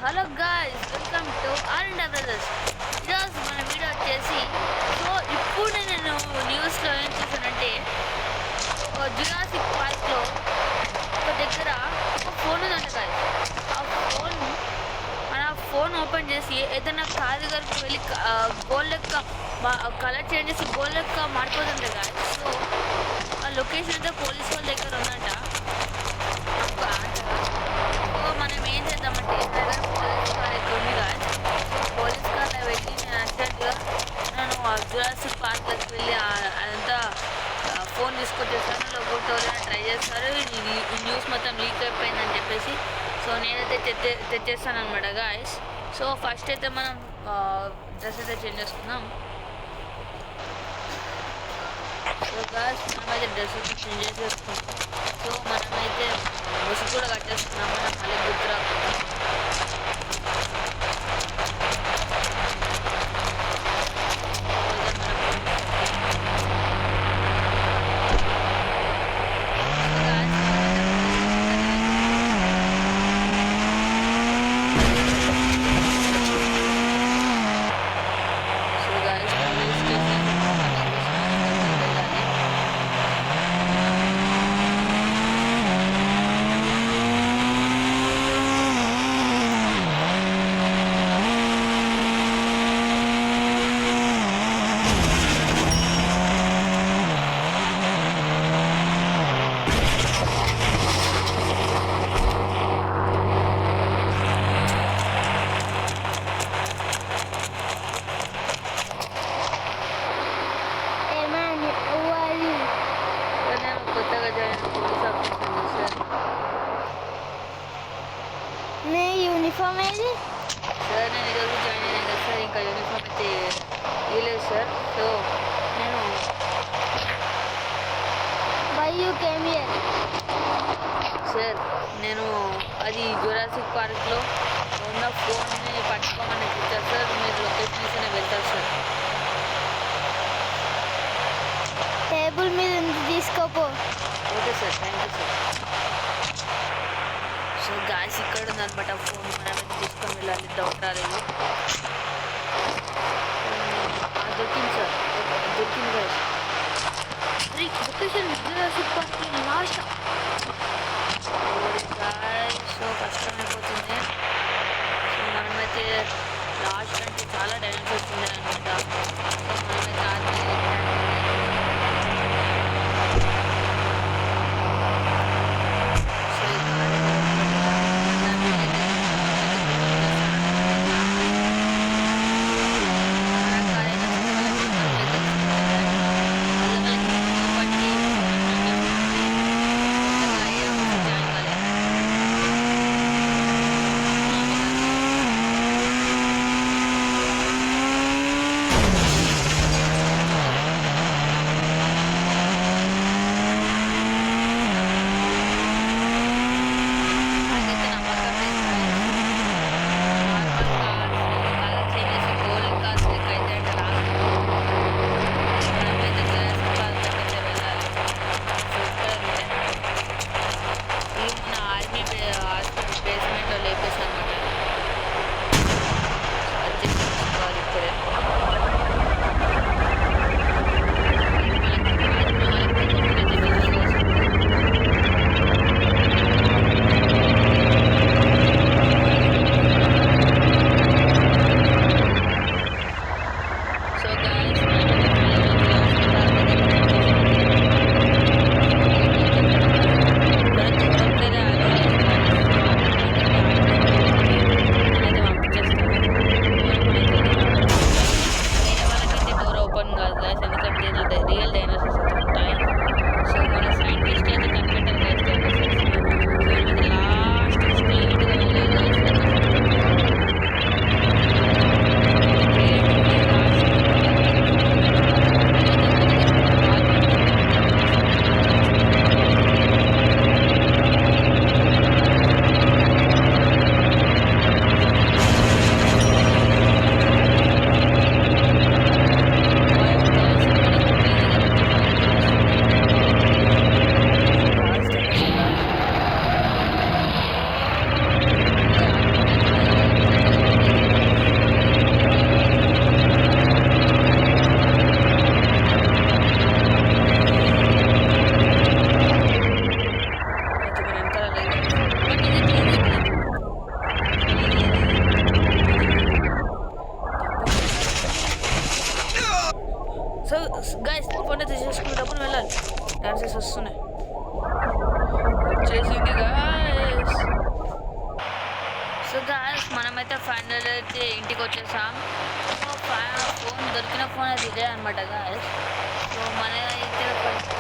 Hello guys, welcome to ఆనంద brothers. ఈరోజు మన వీడియో వచ్చేసి ఇప్పుడు నేను న్యూస్లో ఏం చూసానంటే జురాసిక్ పార్క్లో ఒక దగ్గర ఒక ఫోన్ ఉందంట గాయ్స్. ఆ ఫోన్ ఓపెన్ చేసి ఏదైనా కారు దగ్గరికి వెళ్ళి గోల్ లెక్క కలర్ చేంజ్ చేసి గోల్ లెక్క మారిపోతుంది గాయ్స్. సో ఆ లొకేషన్ అయితే పోలీస్ వాళ్ళ దగ్గర ఉందంట. మనం ఏం చేద్దామంటే పోలీస్ కార్ ఇక్కడ ఉంది గాయస్. పోలీస్ కార్లో వెళ్ళి నేను అర్జెంట్గా జురాసిక్ పార్క్లోకి వెళ్ళి అదంతా ఫోన్ తీసుకొచ్చేస్తాను. లేకపోతే ట్రై చేస్తారు, ఈ న్యూస్ మొత్తం లీక్ అయిపోయిందని చెప్పేసి. సో నేనైతే తెచ్చేస్తాను అనమాట గాయస్. సో ఫస్ట్ అయితే మనం డ్రెస్ అయితే చేంజ్ చేసుకుందాం. సో గాయస్, మనమైతే డ్రెస్ అయితే చేంజ్ చేసేసుకుంటాం. సో మనమైతే ముసుగు కూడా కట్టేస్తున్నాం, మనం మళ్ళీ గుర్తు రాకుండా. యూనిఫామ్ ఏది సార్? నేను ఈరోజు జాయిన్ అయినా కదా సార్, ఇంకా యూనిఫామ్ అయితే ఇవ్వలేదు సార్. సో నేను why you came here sir, నేను అది జురాసిక్ పార్క్లో ఉన్న ఫోన్ని పట్టుకోమని ఇచ్చారు సార్. మీరు లొకేషన్ ఇస్తేనే వెళ్తారు సార్. టేబుల్ మీద ఉంది, తీసుకోపో. Okay sir, thank you sir. So guys, ఇక్కడ ఉందనమాట ఫోన్, మనం తీసుకొని వెళ్ళాలి. డౌట్ రాలేదు, దొరికింది సార్, దొరికింది guys. Location Jurassic park last. So కష్టమైపోతుంది. సో మనమైతే లాస్ట్ అంటే చాలా డైరెక్ట్ వస్తుంది అనమాట. సో మనమైతే అయితే ఫైనల్ అయితే ఇంటికి వచ్చేసాం. సో ఫోన్ దొరికిన ఫోన్ అది ఇదే అనమాట గాయస్. సో మన అయితే ఫస్ట్